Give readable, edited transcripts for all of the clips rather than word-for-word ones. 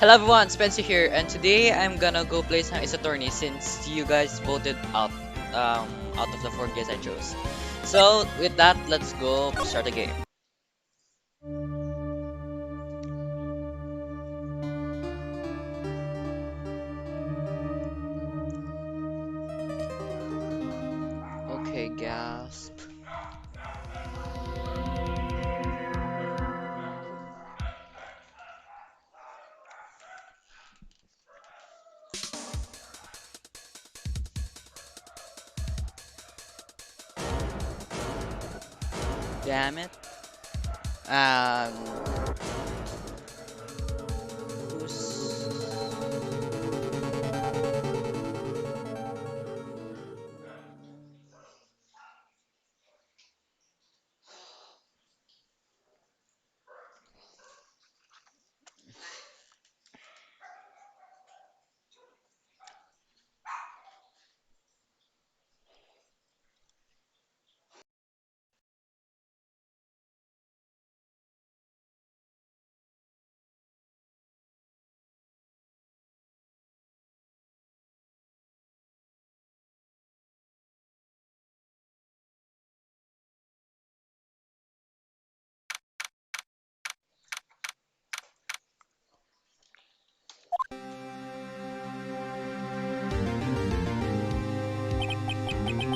Hello everyone, Spencer here, and today I'm gonna go play some Ace Attorney since you guys voted out of the four games I chose. So with that, let's go start the game. Okay, gasp. Damn it. Um, who's...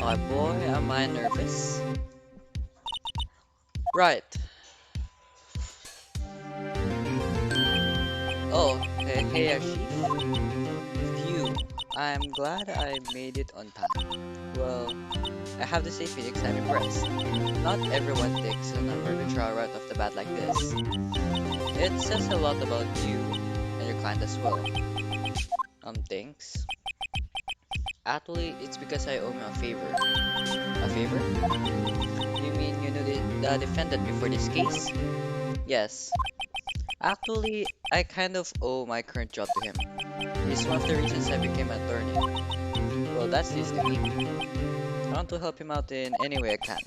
Oh boy, am I nervous. Right. Oh, hey Archie. Phew. I'm glad I made it on time. Well, I have to say, Phoenix, I'm impressed. Not everyone takes a number to draw right off the bat like this. It says a lot about you and your client as well. Thanks. Actually, it's because I owe him a favor. A favor? You mean you know the defendant before this case? Yes. Actually, I kind of owe my current job to him. He's one of the reasons I became an attorney. Well, that's news to me. I want to help him out in any way I can.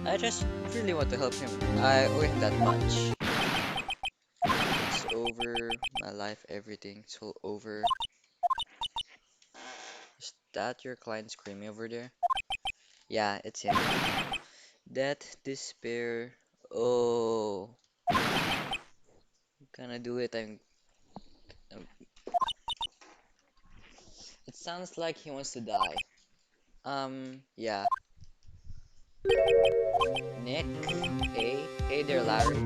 I just really want to help him. I owe him that much. It's over. My life, everything's all over. Is that your client screaming over there? Yeah, it's him. That despair. Oh, gonna do it. I'm. It sounds like he wants to die. Yeah. Nick? Hey there, Larry.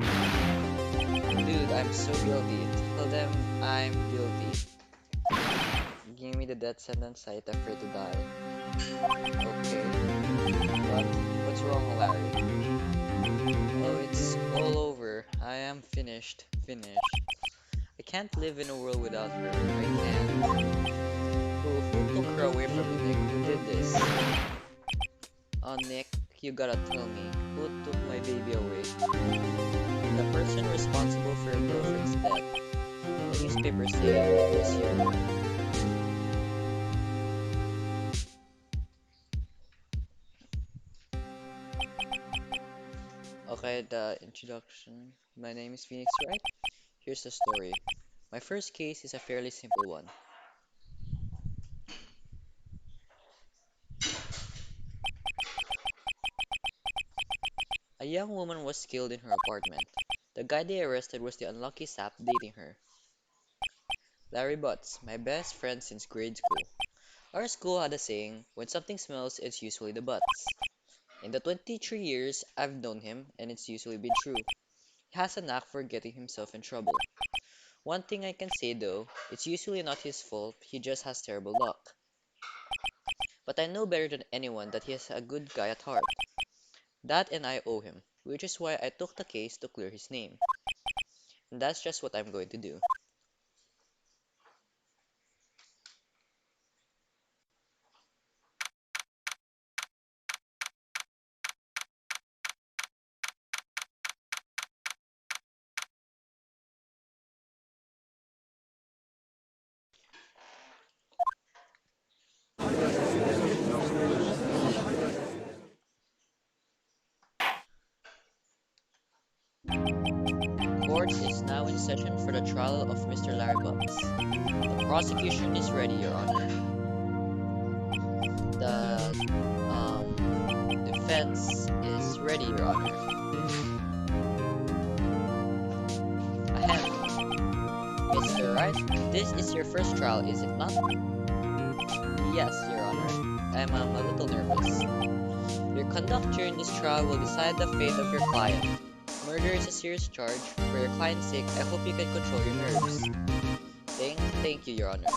Dude, I'm so guilty. Tell them I'm guilty. Give me the death sentence. I'm afraid to die. Okay. What? What's wrong, Larry? Oh, it's all over. I am finished. Finished. I can't live in a world without her. I can't. Who took her away from me, Nick? Who did this? Oh, Nick, you gotta tell me. Who took my baby away? The person responsible for your girlfriend's death. The newspapers say it was you. Okay, the introduction. My name is Phoenix, right? Here's the story. My first case is a fairly simple one. A young woman was killed in her apartment. The guy they arrested was the unlucky sap dating her. Larry Butts, my best friend since grade school. Our school had a saying, when something smells, it's usually the butts. In the 23 years I've known him, and it's usually been true. He has a knack for getting himself in trouble. One thing I can say though, it's usually not his fault, he just has terrible luck. But I know better than anyone that he is a good guy at heart. That and I owe him, which is why I took the case to clear his name. And that's just what I'm going to do. court is now in session for the trial of Mr. Larry Butts. The prosecution is ready, Your Honor. The defense is ready, Your Honor. Ahem. Mr. Wright, this is your first trial, is it not? Yes, Your Honor. I'm a little nervous. Your conduct during this trial will decide the fate of your client. Murder is a serious charge. For your client's sake, I hope you can control your nerves. Thank you, Your Honor.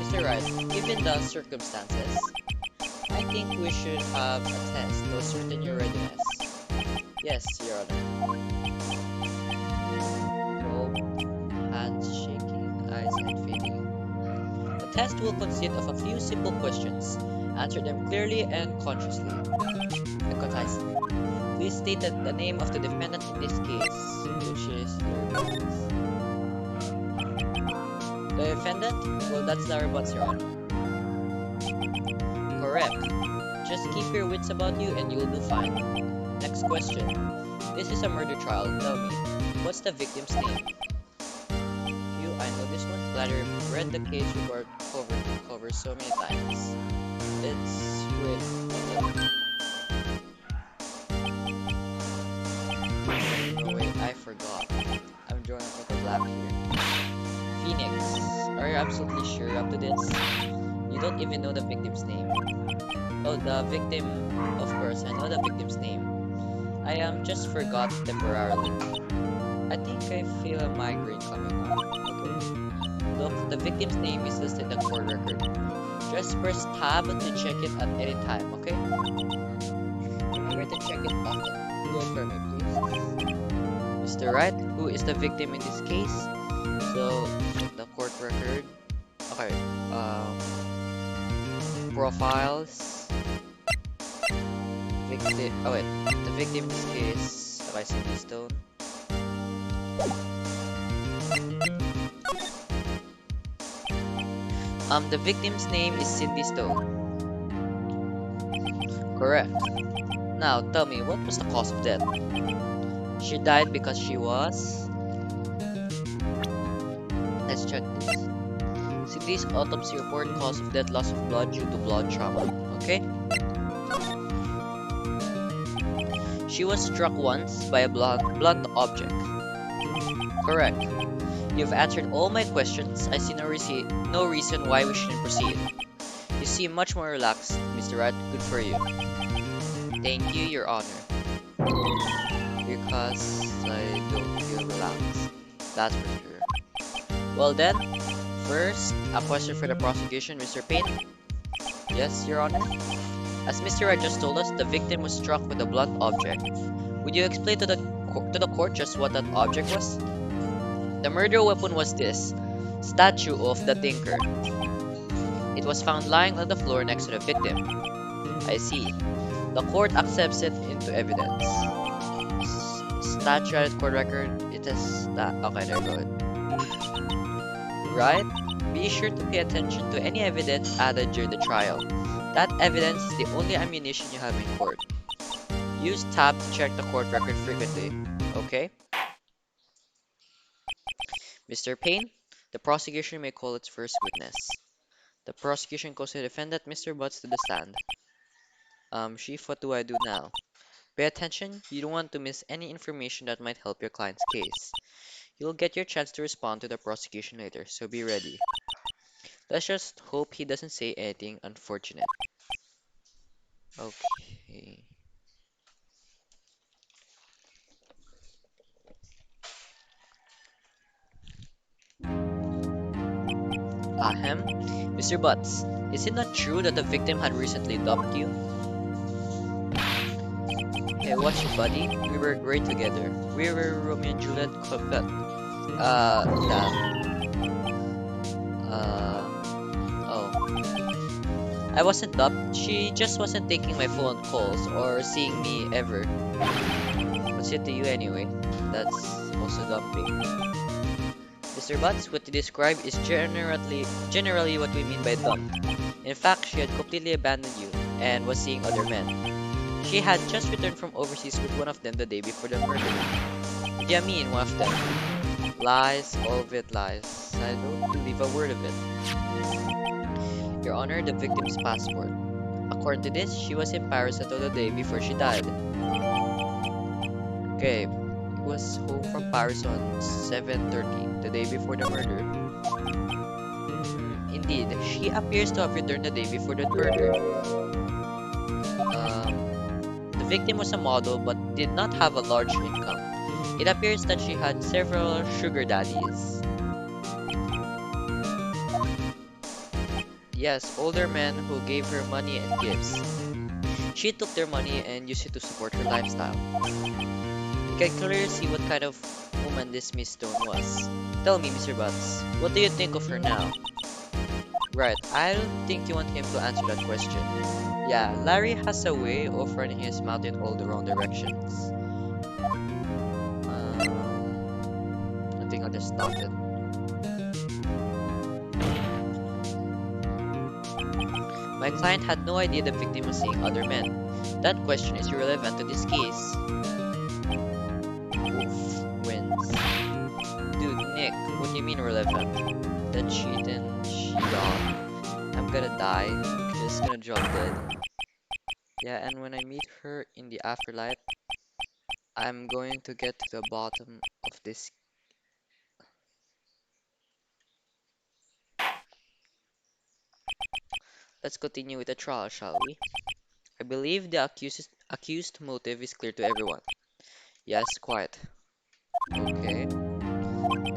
Mr. Wright, given the circumstances, I think we should have a test to ascertain your readiness. Yes, Your Honor. No, hands shaking, eyesight fading. The test will consist of a few simple questions. Answer them clearly and concisely. Please state the name of the defendant in this case, which is Larry Butts. The defendant? Well, that's Larry Butts, Your Honor. Correct. Just keep your wits about you and you'll do fine. Next question. This is a murder trial. Tell me, what's the victim's name? I know this one. Glad I've read the case report cover so many times. It's with... Oh wait, I forgot. I'm drawing a black here. Phoenix, are you absolutely sure up to this? You don't even know the victim's name. Oh, the victim, of course, I know the victim's name. I just forgot temporarily. I think I feel a migraine coming on. Okay. Look, the victim's name is listed in the court record. Just press tab to check it at any time, okay? Remember to check it often. Do it for me, please. Mr. Wright, who is the victim in this case? So, check the court record. Okay, profiles. Victim, oh wait, the victim's case. Okay, Cindy Stone. The victim's name is Cindy Stone. Correct. Now, tell me, what was the cause of death? She died because she was... Let's check this. Cindy's autopsy report, cause of death, loss of blood due to blood trauma. Okay? She was struck once by a blunt object. Correct. You've answered all my questions. I see no reason why we shouldn't proceed. You seem much more relaxed, Mr. Wright. Good for you. Thank you, Your Honor. Because I don't feel relaxed. That's for sure. Well then, first, a question for the prosecution, Mr. Payne. Yes, Your Honor. As Mr. Wright just told us, the victim was struck with a blunt object. Would you explain to the court just what that object was? The murder weapon was this statue of the Tinker. It was found lying on the floor next to the victim. I see. The court accepts it into evidence. Statue at court record. It is that. Okay, there go. Right? Be sure to pay attention to any evidence added during the trial. That evidence is the only ammunition you have in court. Use tab to check the court record frequently. Okay? Mr. Payne, the prosecution may call its first witness. The prosecution calls the defendant, Mr. Butts, to the stand. Chief, what do I do now? Pay attention, you don't want to miss any information that might help your client's case. You'll get your chance to respond to the prosecution later, so be ready. Let's just hope he doesn't say anything unfortunate. Okay. Ahem. Mr. Butts, is it not true that the victim had recently dumped you? Hey, what's your buddy? We were great together. We were Romeo and Juliet couple. Oh. I wasn't dumped. She just wasn't taking my phone calls or seeing me ever. What's it to you anyway? That's also dumping. Mr. Butts, what you describe is generally what we mean by dumped. In fact, she had completely abandoned you and was seeing other men. She had just returned from overseas with one of them the day before the murder. did you mean, one of them? Lies, all of it lies. I don't believe a word of it. Your Honor, the victim's passport. According to this, she was in Paris until the day before she died. Okay, he was home from Paris on 7:30, the day before the murder. Indeed, she appears to have returned the day before the murder. The victim was a model but did not have a large income. It appears that she had several sugar daddies. Yes, older men who gave her money and gifts. She took their money and used it to support her lifestyle. You can clearly see what kind of woman this Miss Stone was. Tell me, Mr. Butts, what do you think of her now? Right, I don't think you want him to answer that question. Yeah, Larry has a way of running his mouth in all the wrong directions. I think I'll just stop it. My client had no idea the victim was seeing other men. That question is irrelevant to this case. Oof, wins. Dude, Nick, what do you mean relevant? That she didn't, she I'm gonna die. I'm just gonna drop dead. Yeah, and when I meet her in the afterlife, I'm going to get to the bottom of this. Let's continue with the trial, shall we? I believe the accused motive is clear to everyone. Yes, quite. Okay.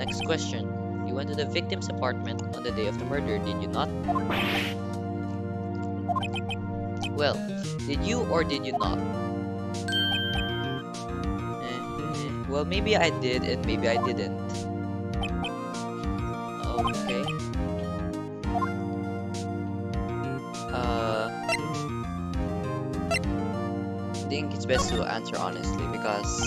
Next question. You went to the victim's apartment on the day of the murder, did you not? Well, did you or did you not? Well, maybe I did and maybe I didn't. Okay. I think it's best to answer honestly because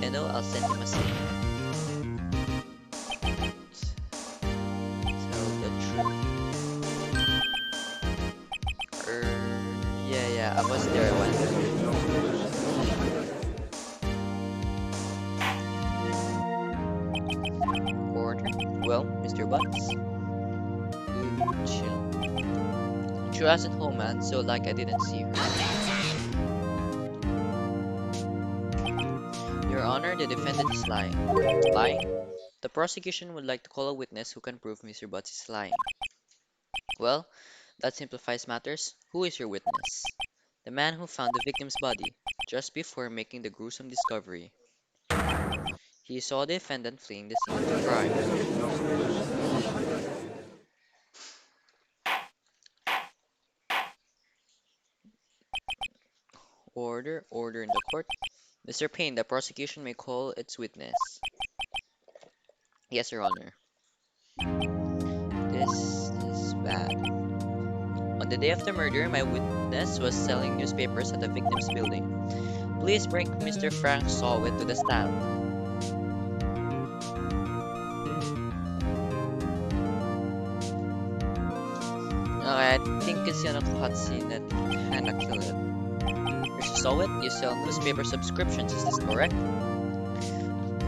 you know I'll send him a signal. Tell the truth. Yeah, I was there when. Order. Well, Mr. Butts. Dude, chill. She wasn't home, man, so like I didn't see her. Your Honor, the defendant is lying. Lying? The prosecution would like to call a witness who can prove Mr. Butts is lying. Well, that simplifies matters. Who is your witness? The man who found the victim's body, just before making the gruesome discovery. He saw the defendant fleeing the scene of the crime. Order in the court. Mr. Payne, the prosecution may call its witness. Yes, Your Honor. This is bad. On the day of the murder, my witness was selling newspapers at the victim's building. Please bring Mr. Frank Sawit to the stand. Okay, I think it's a cutscene that kinda killed it. Mr. Sawit, you sell newspaper subscriptions, is this correct?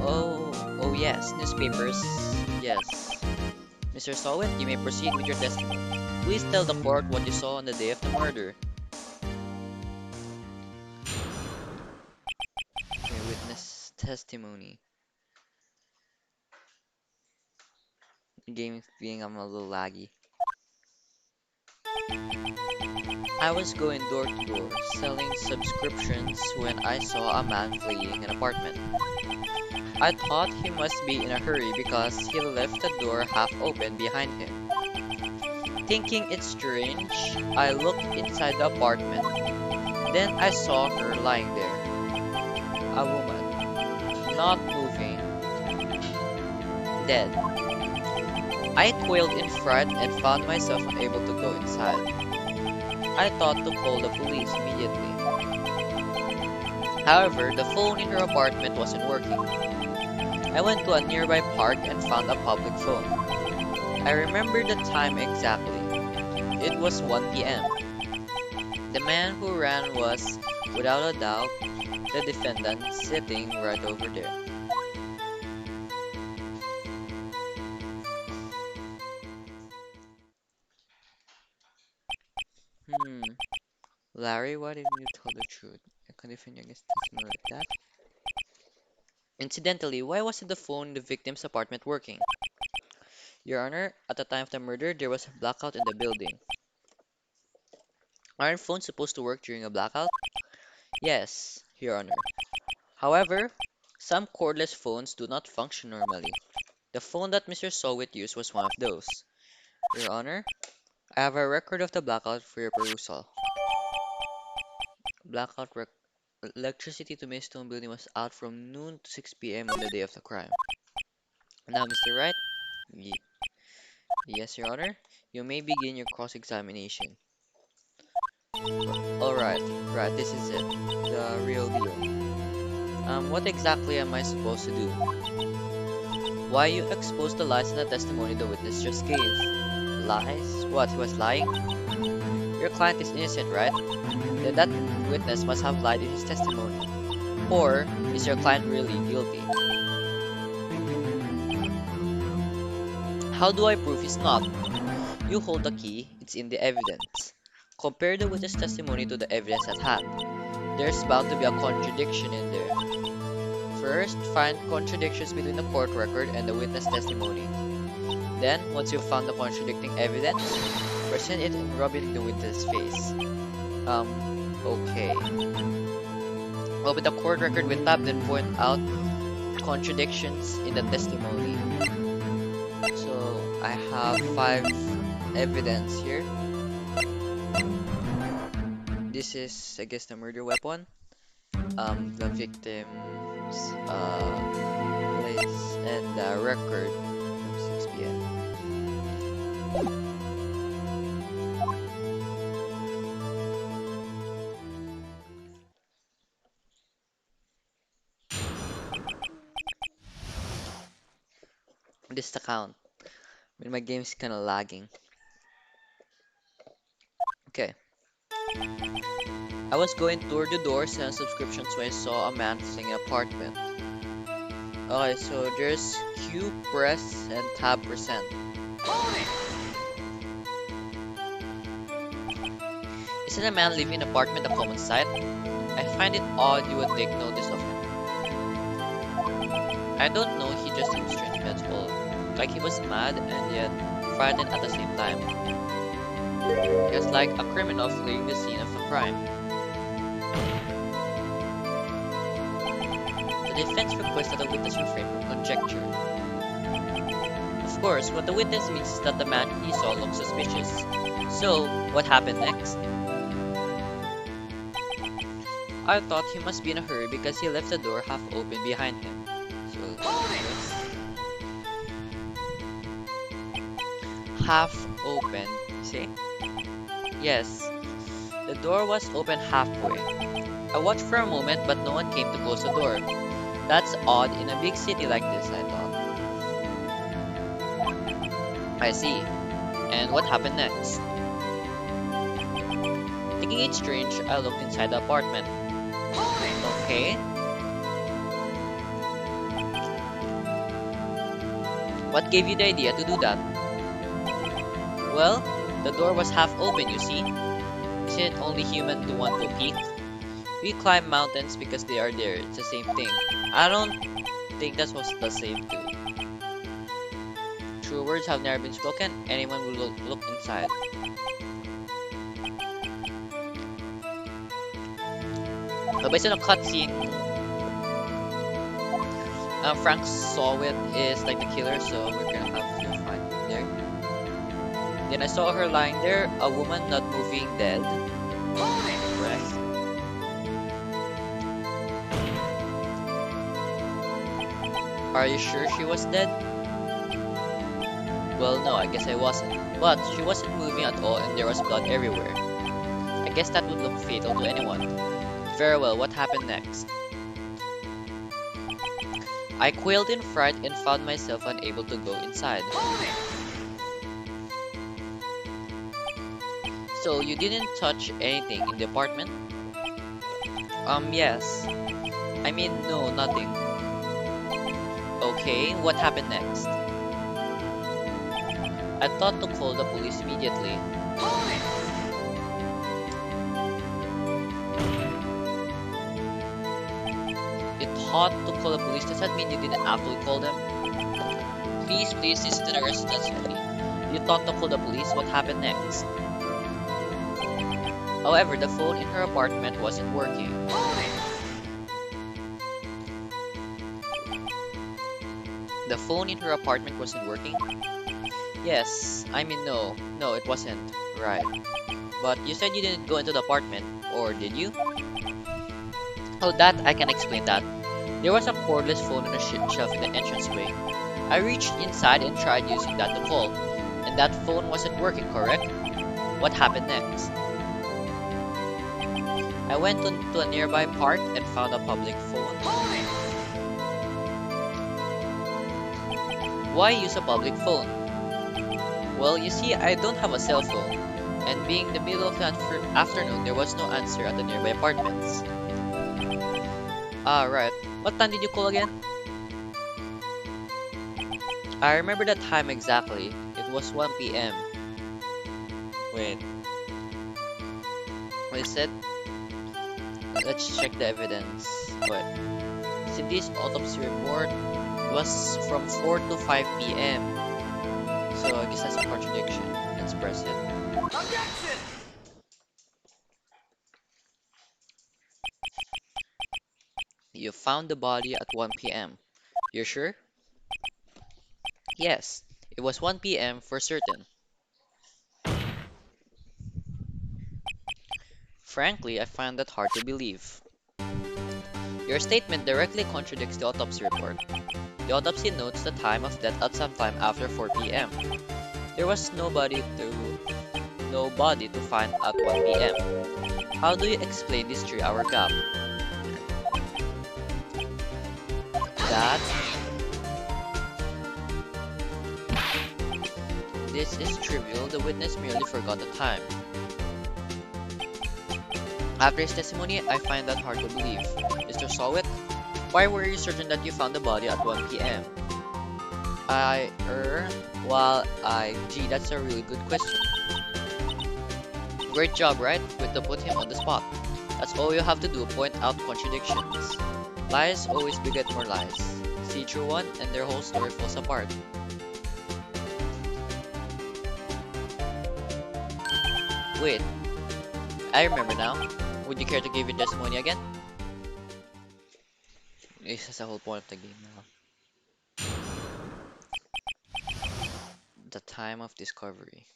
Oh yes, newspapers, yes. Mr. Sawit, you may proceed with your testimony. Please tell the court what you saw on the day of the murder. Okay, witness testimony. The game is being a little laggy. I was going door to door, selling subscriptions when I saw a man fleeing an apartment. I thought he must be in a hurry because he left the door half open behind him. Thinking it strange, I looked inside the apartment. Then I saw her lying there. A woman, not moving, dead. I quailed in fright and found myself unable to go inside. I thought to call the police immediately. However, the phone in her apartment wasn't working. I went to a nearby park and found a public phone. I remember the time exactly. It was 1 p.m. The man who ran was, without a doubt, The defendant sitting right over there. Hmm. Larry, why didn't you tell the truth? I can't defend you against testimony like that. Incidentally, why wasn't the phone in the victim's apartment working? Your Honor, at the time of the murder, there was a blackout in the building. Aren't phones supposed to work during a blackout? Yes, Your Honor. However, some cordless phones do not function normally. The phone that Mr. Sowit used was one of those. Your Honor, I have a record of the blackout for your perusal. Blackout rec Electricity to Maidstone building was out from noon to 6 p.m. on the day of the crime. Now, Mr. Wright? Ye yes, Your Honor. You may begin your cross-examination. Alright, right, this is it. The real deal. What exactly am I supposed to do? Why you expose the lies in the testimony the witness just gave? Lies? What, he was lying? Your client is innocent, right? Then that witness must have lied in his testimony. Or is your client really guilty? How do I prove he's not? You hold the key, it's in the evidence. Compare the witness testimony to the evidence at hand. There's bound to be a contradiction in there. First, find contradictions between the court record and the witness testimony. Then, once you've found the contradicting evidence, present it and rub it in the witness' face. Okay. Open the court record with tab, then point out contradictions in the testimony. So, I have 5 evidence here. This is, I guess, the murder weapon. The victim's place and the record from 6 p.m. This account. I mean, my game's kind of lagging. Okay. I was going toward the door selling subscriptions when I saw a man fleeing an apartment. Okay, so there's Q, press, and tab present. Isn't a man living in an apartment a common sight? I find it odd you would take notice of him. I don't know, he just seems strange to me at all. Like he was mad and yet frightened at the same time. Just like a criminal fleeing the scene of a crime. The defense requests that the witness refrain from conjecture. Of course, what the witness means is that the man he saw looked suspicious. So, what happened next? I thought he must be in a hurry because he left the door half open behind him. So, yes. Half open, see? Yes, the door was open halfway. I watched for a moment, but no one came to close the door. That's odd in a big city like this, I thought. I see. And what happened next? Thinking it strange, I looked inside the apartment. Okay. What gave you the idea to do that? Well, the door was half open, you see. Isn't it only human to want to peek? We climb mountains because they are there. It's the same thing. I don't think that was the same too. True words have never been spoken. Anyone will look inside. So based on a cutscene, Frank Sowit is like the killer, so we're gonna have to find him there. Then I saw her lying there, a woman not moving, dead. Correct. Are you sure she was dead? Well, no, I guess I wasn't. But she wasn't moving at all and there was blood everywhere. I guess that would look fatal to anyone. Very well, what happened next? I quailed in fright and found myself unable to go inside. So, you didn't touch anything in the apartment? Yes. I mean, no, nothing. Okay, what happened next? I thought to call the police immediately. You thought to call the police? Does that mean you didn't actually call them? Please, please listen to the rest of the testimony. You thought to call the police? What happened next? However, the phone in her apartment wasn't working. The phone in her apartment wasn't working? Yes, I mean no. No, it wasn't. Right. But you said you didn't go into the apartment, or did you? Oh, that I can explain that. There was a cordless phone on a shelf in the entranceway. I reached inside and tried using that to call, and that phone wasn't working, correct? What happened next? I went to a nearby park and found a public phone. Why use a public phone? Well, you see, I don't have a cell phone, and being the middle of the afternoon, there was no answer at the nearby apartments. Ah, right. What time did you call again? I remember the time exactly. It was 1 p.m. Wait. What is it? Let's check the evidence. What? Cindy's autopsy report was from 4 to 5 p.m. So I guess that's a contradiction. Let's press it. Objection! You found the body at 1 p.m. You're sure? Yes, it was 1 p.m. for certain. Frankly, I find that hard to believe. Your statement directly contradicts the autopsy report. The autopsy notes the time of death at some time after 4 p.m. There was nobody to find at 1 p.m. How do you explain this 3-hour gap? This is trivial. The witness merely forgot the time. After his testimony, I find that hard to believe. Mr. Sawick, why were you certain that you found the body at 1 p.m.? Gee, that's a really good question. Great job, right? Good to put him on the spot. That's all you have to do, point out contradictions. Lies always beget more lies. See through one, and their whole story falls apart. Wait, I remember now. Would you care to give your testimony again? This is the whole point of the game now. The time of discovery.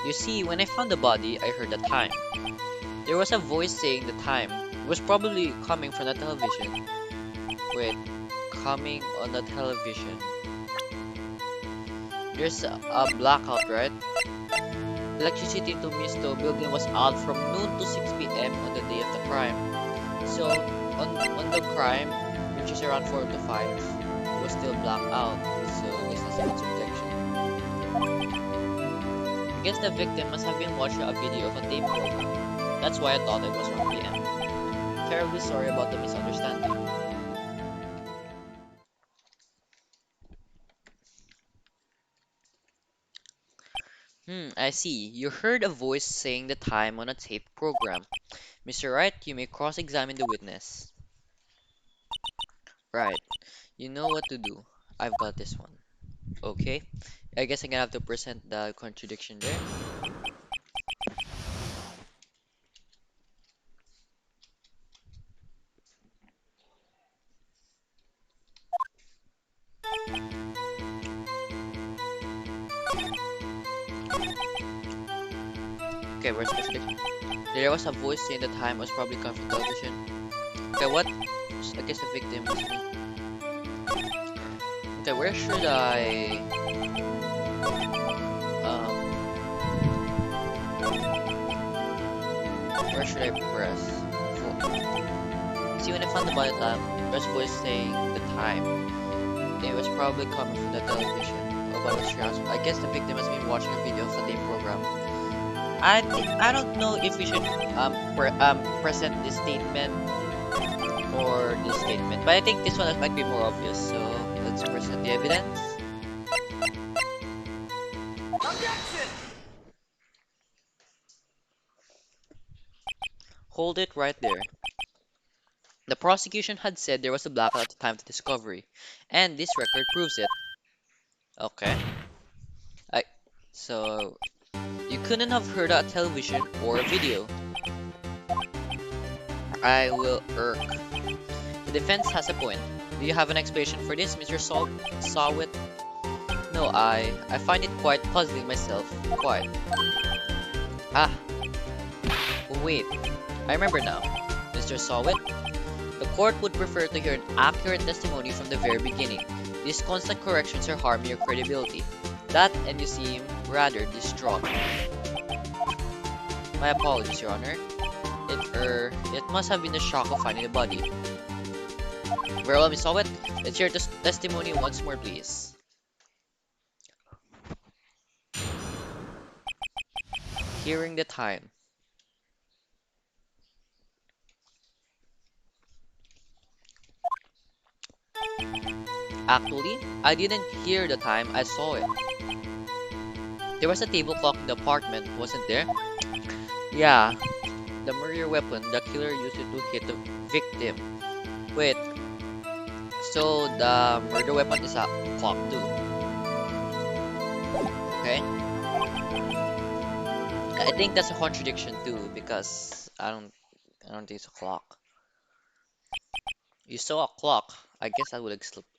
You see, when I found the body, I heard the time. There was a voice saying the time. It was probably coming from the television. Wait, coming on the television. There's a blackout, right? Electricity to Misto building was out from noon to 6 p.m. on the day of the crime. So, on the crime, which is around 4 to 5, it was still blacked out. So, this is a subjection. I guess the victim must have been watching a video of a tape program. That's why I thought it was 1 p.m. Terribly sorry about the misunderstanding. I see. You heard a voice saying the time on a tape program. Mr. Wright, you may cross-examine the witness. Right. You know what to do. I've got this one. Okay. I guess I'm gonna have to present the contradiction there. Okay, where's the contradiction? There was a voice saying the time was probably coming from television. Okay, what? I guess the victim was me. Okay, where should I... where should I press? See, when I found the body time, there's a voice saying the time. It was probably coming from the television. Oh, but I guess the victim has been watching a video of the tape program. I don't know if we should present this statement or this statement, but I think this one might be more obvious. So let's present the evidence. Hold it right there. The prosecution had said there was a blackout at the time of the discovery, and this record proves it. Okay. I so you couldn't have heard a television or a video. I will irk. The defense has a point. Do you have an explanation for this, Mr. Sawit? No, I find it quite puzzling myself. Quite. Ah, wait. I remember now. Mr. Sawit, the court would prefer to hear an accurate testimony from the very beginning. These constant corrections are harming your credibility. That and you seem rather distraught. My apologies, Your Honor. It must have been the shock of finding the body. Very well, Miss Sawit. Let's hear the testimony once more, please. Hearing the time. Actually, I didn't hear the time, I saw it. There was a table clock in the apartment, wasn't there? Yeah, the murder weapon, the killer used it to hit the victim. Wait, so the murder weapon is a clock too. Okay? I think that's a contradiction too, because I don't think it's a clock. You saw a clock. I guess I would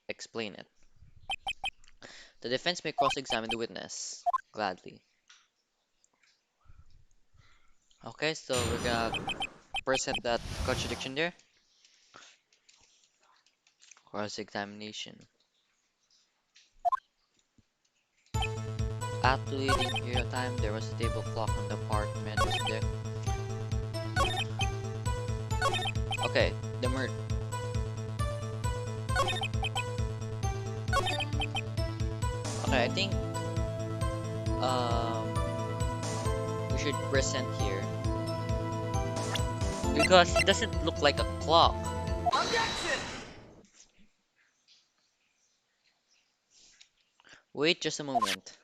explain it. The defense may cross-examine the witness. Gladly. Okay, so we're gonna present that contradiction there. Cross-examination. Actually, didn't hear a time. There was a table clock on the apartment, wasn't there? Okay, the murder. Okay, I think um we should present here because it doesn't look like a clock. Wait just a moment.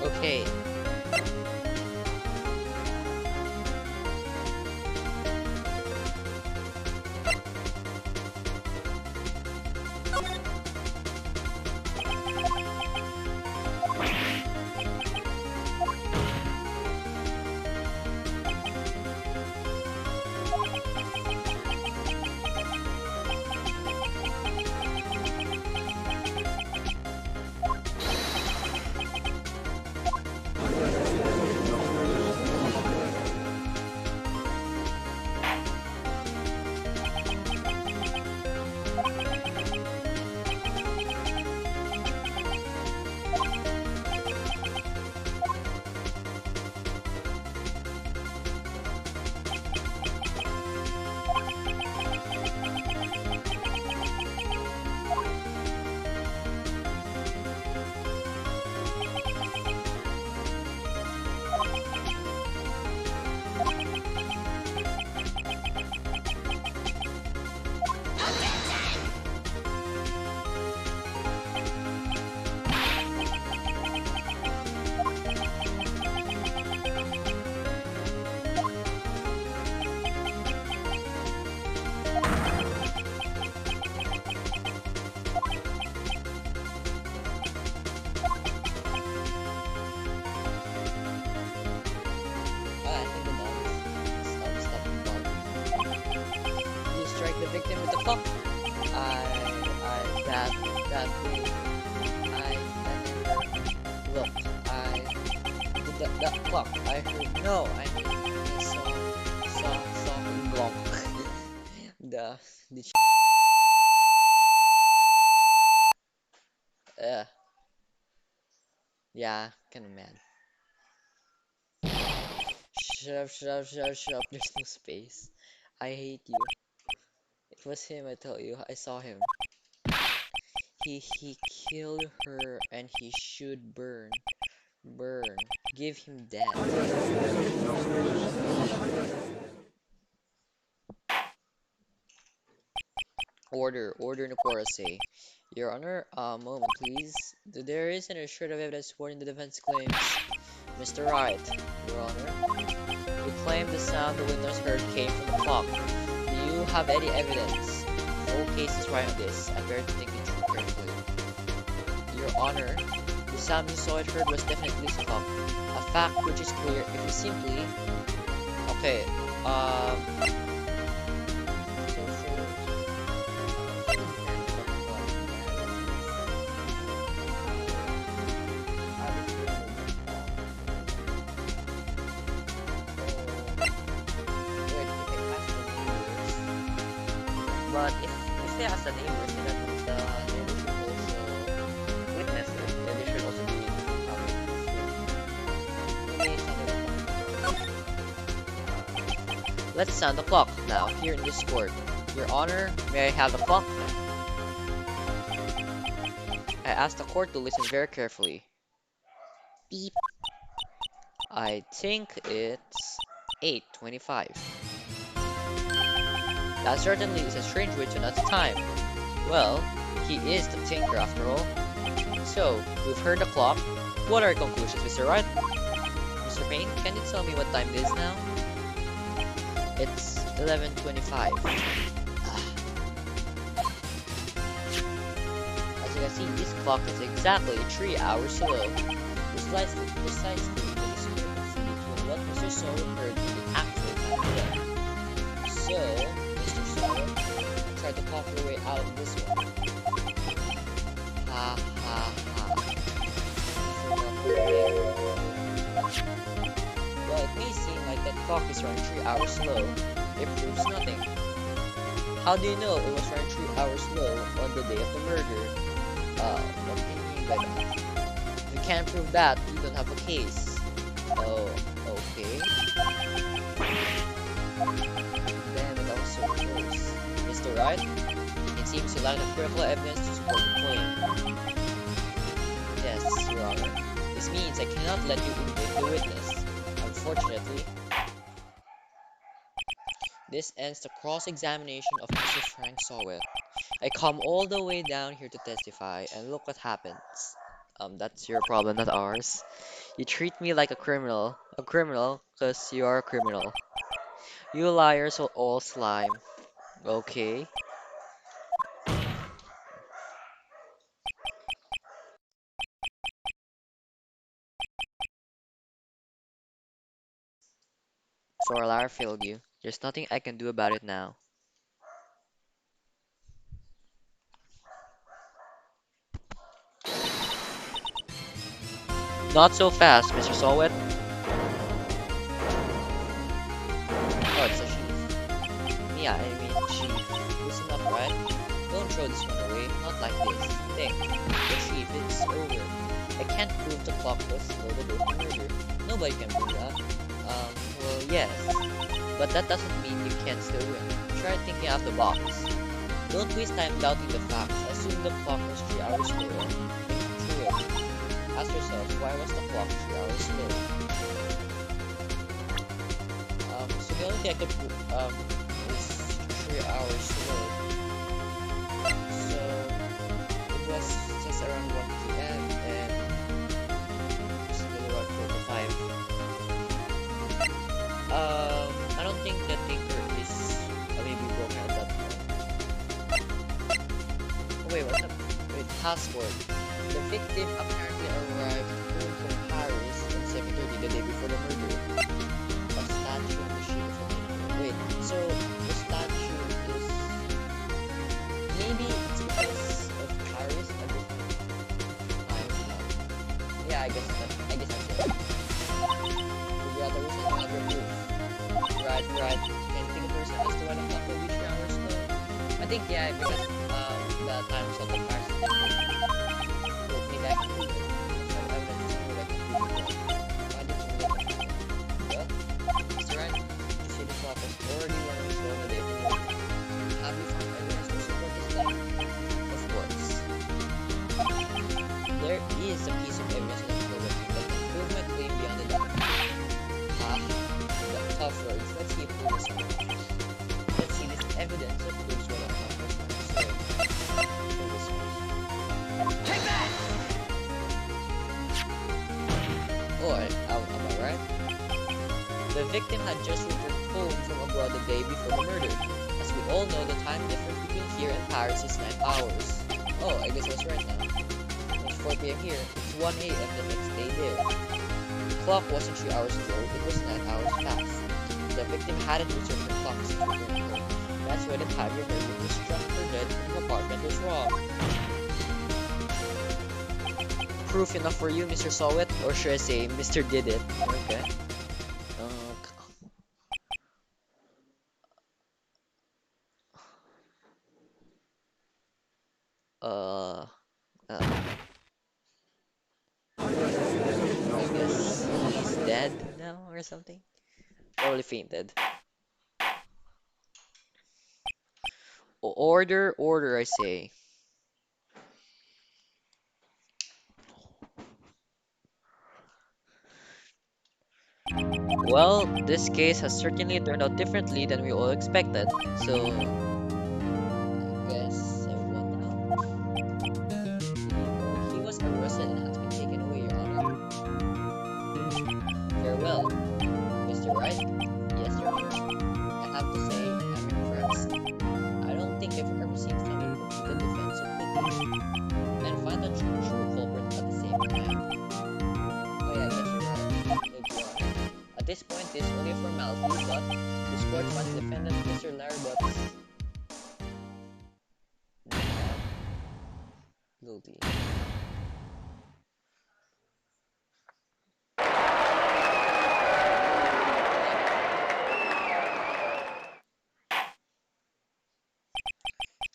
Okay. victim with the clock. That way, I never looked. That clock. I heard, no, I mean, I saw him block. The, uh, yeah, kind of mad. Shut up, there's no space. I hate you. It was him, I tell you, I saw him. He killed her and he should burn. Give him that. Order Napora say. Your Honor, a moment please. There isn't a shred of evidence supporting the defense claims. Mr. Wright, Your Honor. You claim the sound the witness heard came from the clock. Do you have any evidence? The whole case is right on this. I better think it through carefully. Your Honor, the sound you saw it heard was definitely this clock. A fact which is clear if you simply... Okay, but if they ask the neighbors, then that means the neighbors should also witness it. Then they should also be Let's sound the clock now here in this court. Your Honor, may I have the clock? I ask the court to listen very carefully. Beep. I think it's 8:25. That certainly is a strange way to announce time. Well, he is the tinker after all. So, we've heard the clock. What are your conclusions, Mr. Wright? Mr. Payne, can you tell me what time it is now? It's 11:25. As you can see, this clock is exactly 3 hours slow. Precisely the discrepancy between what Mr. Solo heard and the actual time of death. So, Mr. Solo, try to talk your way out of this one. Ha ha ha. While it may seem like that clock is running 3 hours slow, it proves nothing. How do you know it was running 3 hours slow on the day of the murder? What do you mean by that? If you can't prove that, you don't have a case. Oh, okay. Damn it, I was so close. Mr. Wright, it seems you lack the critical evidence to support the claim. Yes, Your Honor. This means I cannot let you indict the witness. Unfortunately, this ends the cross-examination of Mr. Frank Sowett. I come all the way down here to testify, and look what happens. That's your problem, not ours. You treat me like a criminal because you are a criminal. You liars are all slime. Okay? So our liar failed you. There's nothing I can do about it now. Not so fast, Mr. Sowett. Oh, it's a chief. Yeah, I mean, chief. Listen up, right? Don't throw this one away. Not like this. Think. The chief, it's over. I can't prove the clock was slow the day of the murder. Nobody can prove that. Well, yes. But that doesn't mean you can't still win. Try thinking out the box. Don't waste time doubting the facts. Assume the clock was 3 hours slow. Think through it. Ask yourself, why was the clock 3 hours slow? So the only thing I could prove, is 3 hours slow. So, it was just around 1 p.m. and still around 4 to 5. I don't think the tinker is maybe broken at that point. Oh, wait, what's up? Wait, password. The victim apparently arrived home from Paris on 7:30 the day before the murder. A statue of the ship of the tinker. Wait, so the statue is think yeah, because the times of the fires is different. So maybe I can do it. That's why I would just feel like a why did you do it? Well, Mr. Ryan, you see this office already when we show the definition. Have you found evidence to support this claim? Of course. There is a piece of evidence in the program that can prove my claim beyond the doubt. Ah, the tough words. Let's keep moving somewhere. Let's see this evidence that proves what I'm not saying. This one. Take that! Oh, am I right? The victim had just returned home from abroad the day before the murder. As we all know, the time difference between here and Paris is 9 hours. Oh, I guess I was right now. It's 4 p.m. here. It's 1 a.m. the next day there. The clock wasn't 3 hours ago. It was 9 hours past. The victim hadn't returned the clock since returning home. That's why the time you heard when you struck her dead in her apartment was wrong. Proof enough for you, Mr. Saw It? Or should I say, Mr. Did It? Okay. Uh, uh, I guess he's dead now or something? Probably fainted. Order, order, I say. Well, this case has certainly turned out differently than we all expected. So, I guess everyone now. He was arrested and has been taken away, Your Honor. Farewell, Mr. Wright. Yes, Your Honor. I have to say, I'm impressed. I don't think I've ever seen someone complete the defense so quickly and find the true culprit at the same time. Oh yeah, I guess you're right. Thank you, Your Honor. At this point, this is only a formality, but this court finds defendant Mr. Larry Butts guilty.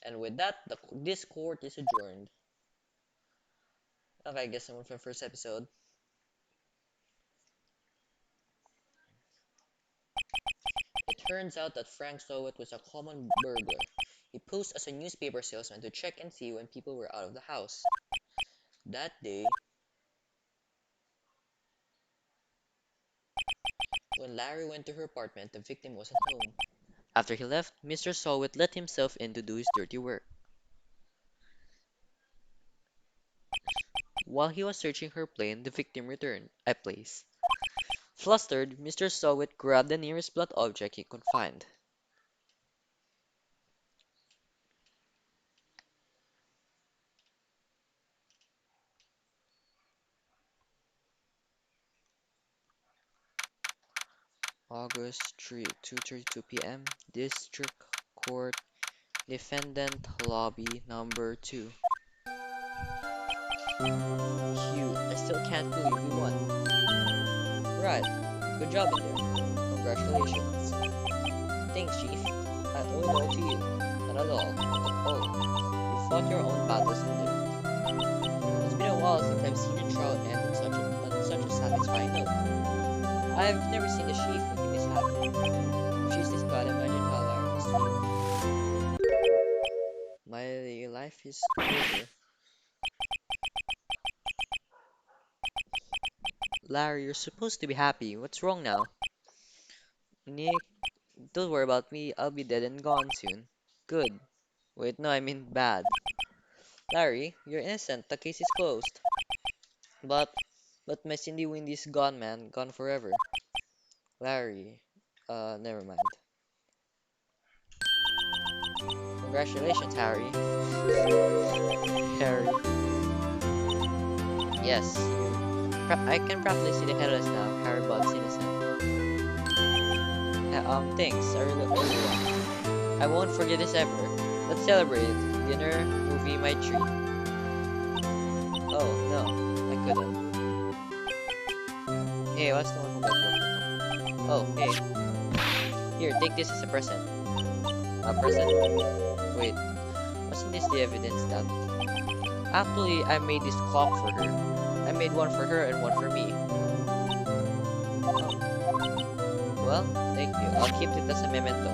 And with that, this court is adjourned. Okay, I guess someone from first episode. It turns out that Frank Sowett was a common burglar. He posed as a newspaper salesman to check and see when people were out of the house. That day, when Larry went to her apartment, the victim wasn't home. After he left, Mr. Sowett let himself in to do his dirty work. While he was searching her plane, the victim returned, a place. Flustered, Mr. Sowett grabbed the nearest blunt object he could find. August 3, 2:32 p.m. District Court, Defendant Lobby Number 2. Cute. I still can't believe we won. Right. Good job in there. Congratulations. Thanks, Chief. I owe it all to you. Not at all. Oh, you fought your own battles in there. It's been a while since I've seen a trial end on such a satisfying note. I've never seen a chief looking this happy. If she's this bad, imagine how Larry must feel. My life is over. Larry, you're supposed to be happy. What's wrong now? Nick, don't worry about me. I'll be dead and gone soon. Good. Wait, no, I mean bad. Larry, you're innocent. The case is closed. But, but my Cindy Windy's gone, man. Gone forever. Larry, never mind. Congratulations, Harry. Harry. Yes, I can properly see the headless now. Harry Bugs innocent. Thanks. I really will. I won't forget this ever. Let's celebrate. Dinner, movie, my treat. Oh, no. I couldn't. Hey, what's the one who got Oh, hey. Here, take this as a present. A present? Wait, wasn't this the evidence that... Actually, I made this clock for her. I made one for her and one for me. Oh, well, thank you. I'll keep it as a memento.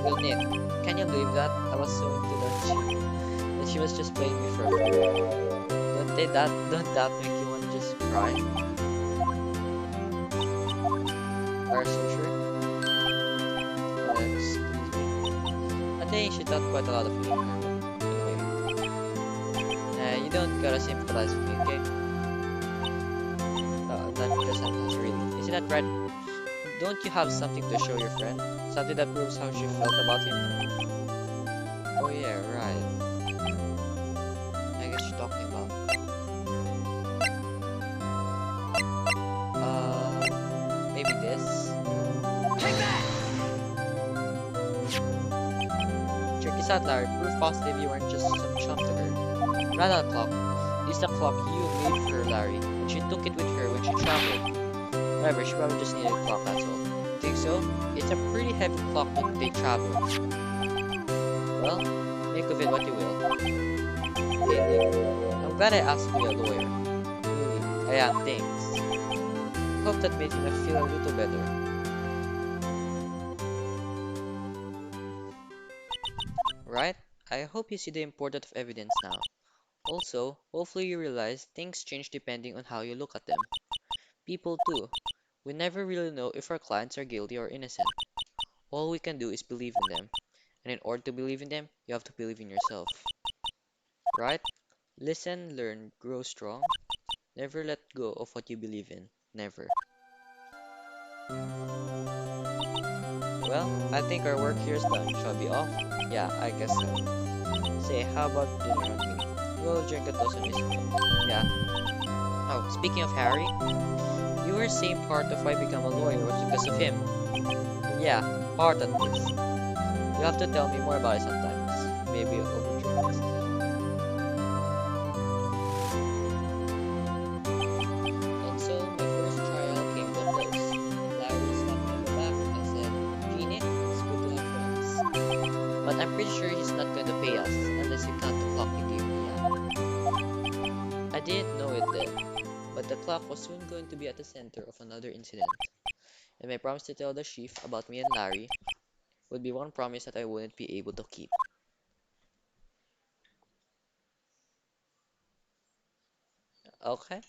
Well, Nick, can you believe that? I was so into that she was just playing me for a fool. Don't that make you want to just cry? Are you so sure? Excuse me. I think she thought quite a lot of you in her. Anyway, you don't gotta sympathize with me, okay? Not just sympathize, really. Isn't that right? Don't you have something to show your friend? Something that proves how she felt about him? Oh yeah, right. I guess you're talking about. Maybe this? Check this out, Larry. Proof positive you weren't just some chump to her. Run that clock. This is the clock you made for her, Larry. And she took it with her when she traveled. Whatever, she probably just needed a clock, that's all. Think so? It's a pretty heavy clock when they travel. Well, make of it what you will. Hey, Nick. I'm glad I asked to be a lawyer. Really, I am, thanks. Hope that made me feel a little better. Right? I hope you see the importance of evidence now. Also, hopefully you realize things change depending on how you look at them. People too. We never really know if our clients are guilty or innocent. All we can do is believe in them. And in order to believe in them, you have to believe in yourself. Right? Listen, learn, grow strong. Never let go of what you believe in. Never. Well, I think our work here is done. Shall we be off? Yeah, I guess so. Say, how about dinner on me? We'll drink a toast on this. Yeah. Oh, speaking of Harry, you were saying part of why I became a lawyer was because of him. Yeah, part at least. You have to tell me more about it sometimes. Maybe over drinks. And so my first trial came to a close. Larry slapped me on the back and said, Gene, it's good to have friends. But I'm pretty sure he's not going to pay us unless you count the clock you gave me. Yeah. I didn't know it then, but the clock was soon going to be at the center of another incident. And my promise to tell the chief about me and Larry would be one promise that I wouldn't be able to keep. Okay?